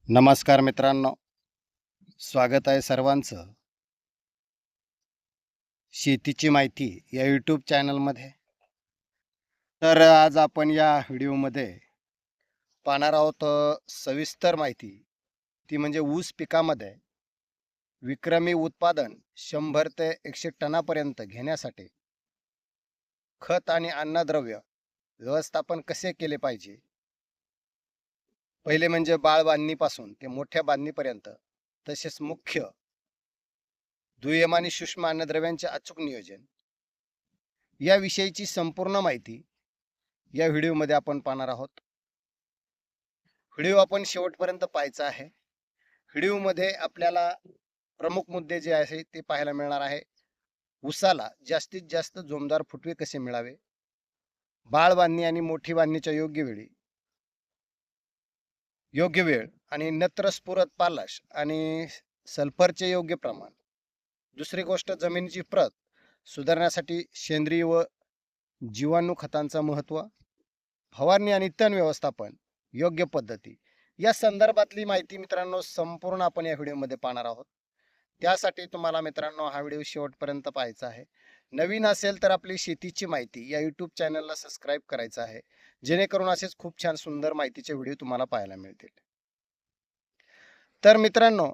नमस्कार मित्रांनो, स्वागत आहे सर्वांचं शेतीची माहिती या यूट्यूब चॅनलमध्ये. तर आज आपण या व्हिडिओमध्ये पाहणार आहोत सविस्तर माहिती. ती म्हणजे ऊस पिकामध्ये विक्रमी उत्पादन 100 ते 100 टनापर्यंत घेण्यासाठी खत आणि अन्नद्रव्य व्यवस्थापन कसे केले पाहिजे. पहिले म्हणजे बाळ बांधणीपासून ते मोठ्या बांधणीपर्यंत, तसेच मुख्य दुय्यम आणि सूक्ष्म अन्नद्रव्यांचे अचूक नियोजन याविषयीची संपूर्ण माहिती या व्हिडिओमध्ये आपण पाहणार आहोत. व्हिडिओ आपण शेवटपर्यंत पाहायचा आहे. व्हिडिओमध्ये आपल्याला प्रमुख मुद्दे जे आहे ते पाहायला मिळणार आहे. ऊसाला जास्तीत जास्त जोमदार फुटवे कसे मिळावे, बाळ बांधणी आणि मोठी बांधणीच्या योग्य वेळ आणि नत्र स्फुरत पालाश आणि सल्फरचे योग्य प्रमाण. दुसरी गोष्ट, जमिनीची प्रत सुधारण्यासाठी सेंद्रिय व जीवाणू खतांचं महत्त्व, फवारणी आणि तण व्यवस्थापन योग्य पद्धती या संदर्भातली माहिती मित्रांनो संपूर्ण आपण या व्हिडिओमध्ये पाहणार आहोत. त्यासाठी तुम्हाला मित्रांनो हा व्हिडिओ शेवटपर्यंत पाहायचा आहे. नवीन असेल तर आपली शेतीची माहिती या यूट्यूब चॅनलला सबस्क्राईब करायचं आहे, जेणेकरून असेच खूप छान सुंदर माहितीचे व्हिडिओ तुम्हाला पाहायला मिळतील. तर मित्रांनो,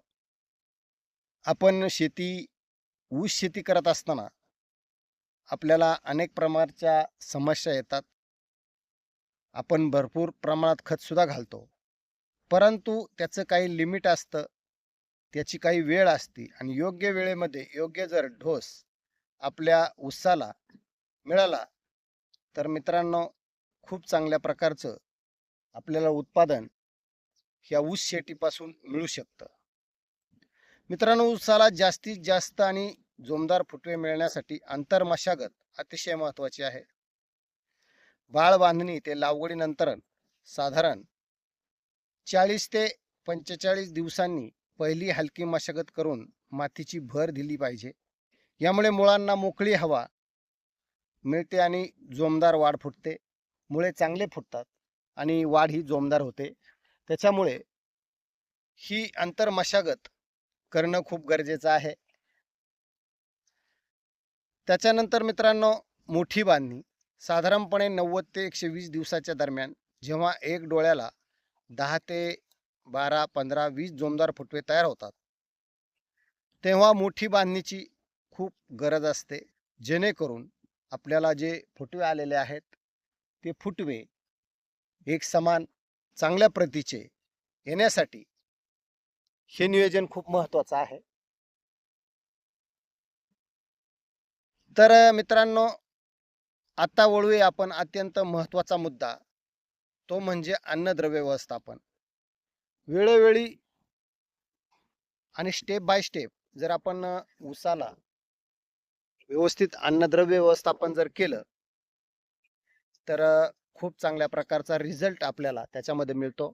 आपण ऊस शेती करत असताना आपल्याला अनेक प्रकारच्या समस्या येतात. आपण भरपूर प्रमाणात खतसुद्धा घालतो, परंतु त्याचं काही लिमिट असतं, त्याची काही वेळ असते आणि योग्य वेळेमध्ये योग्य जर डोस आपल्या ऊसाला मिळाला तर मित्रांनो खूप चांगल्या प्रकारचं आपल्याला उत्पादन ह्या ऊस शेतीपासून मिळू शकतं. मित्रांनो, ऊसाला जास्तीत जास्त आणि जोमदार फुटवे मिळण्यासाठी आंतरमशागत अतिशय महत्त्वाची आहे. बाळ बांधणी ते लागवडीनंतर साधारण 40 ते 45 दिवसांनी पहिली हलकी मशागत करून मातीची भर दिली पाहिजे. यामुळे मुळांना मोकळी हवा मिळते आणि जोमदार वाढ फुटते. मुळे चांगले फुटतात आणि वाढ ही जोमदार होते. त्याच्यामुळे ही आंतरमशागत करणं खूप गरजेचं आहे. त्याच्यानंतर मित्रांनो, मोठी बांधणी साधारणपणे 90 ते 120 दिवसाच्या दरम्यान, जेव्हा एक डोळ्याला 10 ते 12, 15, 20 जोमदार फुटवे तयार होतात, तेव्हा मोठी बांधणीची खूप गरज असते, जेणेकरून आपल्याला जे फुटवे आलेले आहेत ते फुटवे एक समान चांगल्या प्रतीचे येण्यासाठी हे नियोजन खूप महत्त्वाचं आहे. तर मित्रांनो, आता वळूया आपण अत्यंत महत्त्वाचा मुद्दा, तो म्हणजे अन्नद्रव्य व्यवस्थापन. वेळोवेळी आणि स्टेप बाय स्टेप जर आपण ऊसाला व्यवस्थित अन्नद्रव्य व्यवस्थापन जर केलं तर खूप चांगल्या प्रकारचा रिझल्ट आपल्याला त्याच्यामध्ये मिळतो.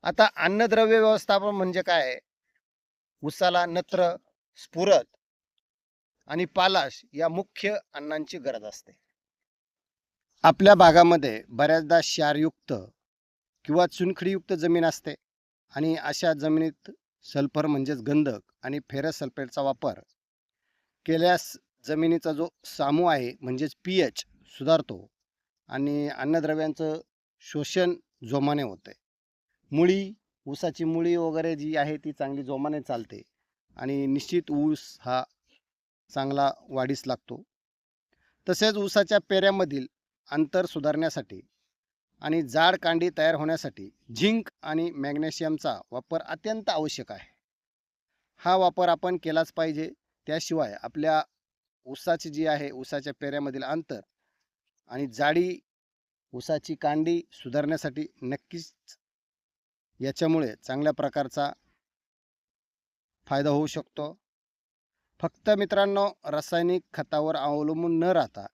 आता अन्नद्रव्य व्यवस्थापन म्हणजे काय? ऊसाला नत्र, स्फुरद आणि पालाश या मुख्य अन्नांची गरज असते. आपल्या भागामध्ये बऱ्याचदा क्षारयुक्त किंवा चुनखडीयुक्त जमीन असते आणि अशा जमिनीत सल्फर म्हणजेच गंधक आणि फेरस सल्फेटचा वापर केल्यास जमिनीचा जो सामू आहे म्हणजेच pH सुधारतो आणि अन्नद्रव्यांचं शोषण जोमाने होते. ऊसाची मुळी वगैरे जी आहे ती चांगली जोमाने चालते आणि निश्चित ऊस हा चांगला वाढीस लागतो. तसेच ऊसाच्या पेऱ्यामधील अंतर सुधारण्यासाठी आणि जाड कांडी तयार होण्यासाठी झिंक आणि मॅग्नेशियमचा वापर अत्यंत आवश्यक आहे. हा वापर आपण केलाच पाहिजे. त्याशिवाय आपल्या ऊसाची जी आहे ऊसाच्या पेऱ्यामधील अंतर आणि जाडी, ऊसाची कांडी सुधारण्यासाठी नक्कीच याच्यामुळे चांगल्या प्रकारचा फायदा होऊ शकतो. फक्त मित्रांनो, रासायनिक खतावर अवलंबून न राहता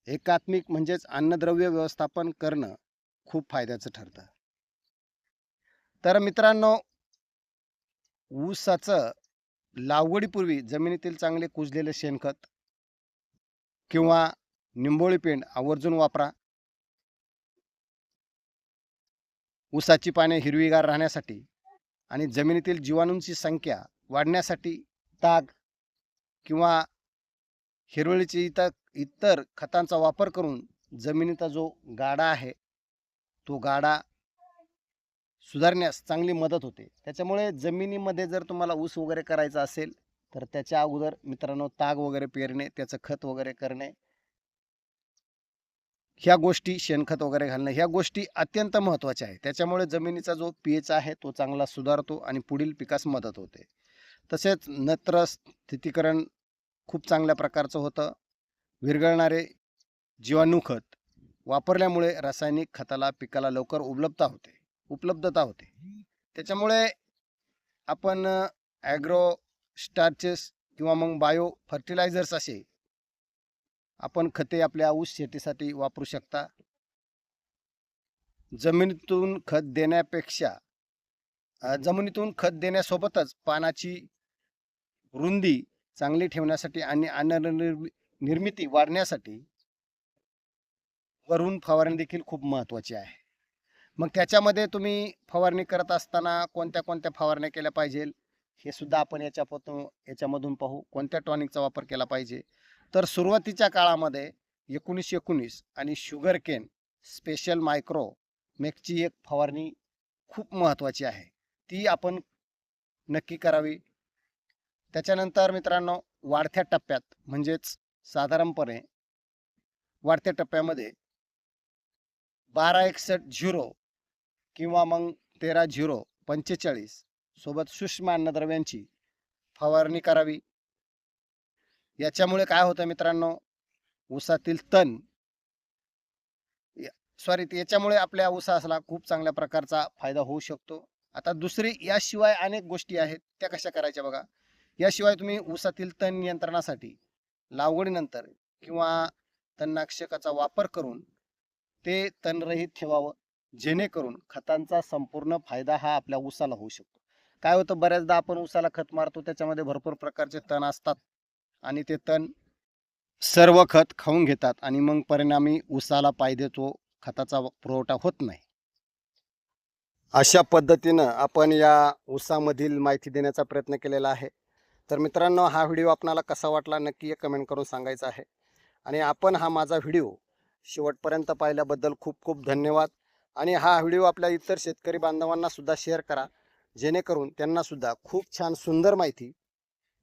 एकात्मिक म्हणजेच अन्नद्रव्य व्यवस्थापन करणं खूप फायद्याचं ठरतं. तर मित्रांनो, ऊसाचं लागवडीपूर्वी जमिनीतील चांगले कुजलेले शेणखत किंवा निंबोळी पेंड आवर्जून वापरा. ऊसाची पाने हिरवीगार राहण्यासाठी आणि जमिनीतील जीवाणूंची संख्या वाढण्यासाठी ताग किंवा हिरवळीची इतर खतांचा वापर करून जमिनीचा जो गाडा आहे तो गाडा सुधारण्यास चांगली मदत होते. त्याच्यामुळे जमिनीमध्ये जर तुम्हाला ऊस वगैरे करायचा असेल तर त्याच्या अगोदर मित्रांनो ताग वगैरे पेरणे, त्याचं खत वगैरे करणे, ह्या गोष्टी, शेणखत वगैरे घालणं, ह्या गोष्टी अत्यंत महत्त्वाच्या आहेत. त्याच्यामुळे जमिनीचा जो पीएच आहे तो चांगला सुधारतो आणि पुढील पिकास मदत होते. तसेच नत्र स्थितीकरण खूप चांगल्या प्रकारचं होतं. विरघळणारे जीवाणू खत वापरल्यामुळे रासायनिक खताला पिकाला लवकर उपलब्धता होते. त्याच्यामुळे आपण ॲग्रो स्टार्चेस किंवा मग बायो फर्टिलायझर्स असे आपण खते आपल्या ऊस शेतीसाठी वापरू शकता. जमिनीतून खत देण्यासोबतच पानाची रुंदी चांगली ठेवण्यासाठी आणि निर्मिती वाढण्यासाठी वरून फवारणी देखील खूप महत्त्वाची आहे. मग त्याच्यामध्ये तुम्ही फवारणी करत असताना कोणत्या कोणत्या फवारण्या केल्या पाहिजे हे सुद्धा आपण याच्यामधून पाहू. कोणत्या टॉनिकचा वापर केला पाहिजे तर सुरुवातीच्या काळामध्ये 1919 आणि शुगर केन स्पेशल मायक्रो मेकची एक फवारणी खूप महत्त्वाची आहे, ती आपण नक्की करावी. त्याच्यानंतर मित्रांनो वाढत्या टप्प्यात म्हणजेच साधारणपणे वाढत्या टप्प्यामध्ये 1261-0 किंवा मग 13-0-45 सोबत सूक्ष्म अन्नद्रव्यांची फवारणी करावी. याच्यामुळे काय होतं मित्रांनो, ऊसातील याच्यामुळे आपल्या ऊसाला खूप चांगल्या प्रकारचा फायदा होऊ शकतो. आता दुसरी याशिवाय अनेक गोष्टी आहेत, त्या कशा करायच्या बघा. याशिवाय तुम्ही ऊसातील तण नियंत्रणासाठी लागवडीनंतर किंवा तणनाशकाचा वापर करून ते तणरहित ठेवावं, जेणेकरून खतांचा संपूर्ण फायदा हा आपल्या ऊसाला होऊ शकतो. काय होतं, बऱ्याचदा आपण ऊसाला खत मारतो, त्याच्यामध्ये भरपूर प्रकारचे तण असतात आणि ते तण सर्व खत खाऊन घेतात आणि मग परिणामी ऊसाला पाहिजे तो खताचा पुरवठा होत नाही. अशा पद्धतीनं आपण या ऊसामधील माहिती देण्याचा प्रयत्न केलेला आहे. तर मित्रांनो, हा व्हिडिओ आपणाला कसा वाटला नक्की एक कमेंट करून सांगायचं आहे. आणि आपण हा माझा व्हिडिओ शेवटपर्यंत पाहिल्याबद्दल खूप खूप धन्यवाद. आणि हा व्हिडिओ आपल्या इतर शेतकरी बांधवांना सुद्धा शेअर करा, जेणेकरून त्यांना सुद्धा खूप छान सुंदर माहिती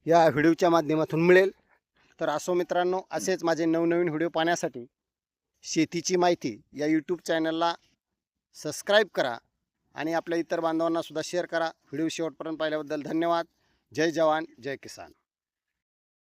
या व्हिडिओच्या माध्यमातून मिळेल. तर असो मित्रांनो, असेच माझे नवनवीन व्हिडिओ पाहण्यासाठी शेतीची माहिती या यूट्यूब चॅनलला सबस्क्राईब करा आणि आपल्या इतर बांधवांना सुद्धा शेअर करा. व्हिडिओ शेवटपर्यंत पाहिल्याबद्दल धन्यवाद. जय जवान जय किसान.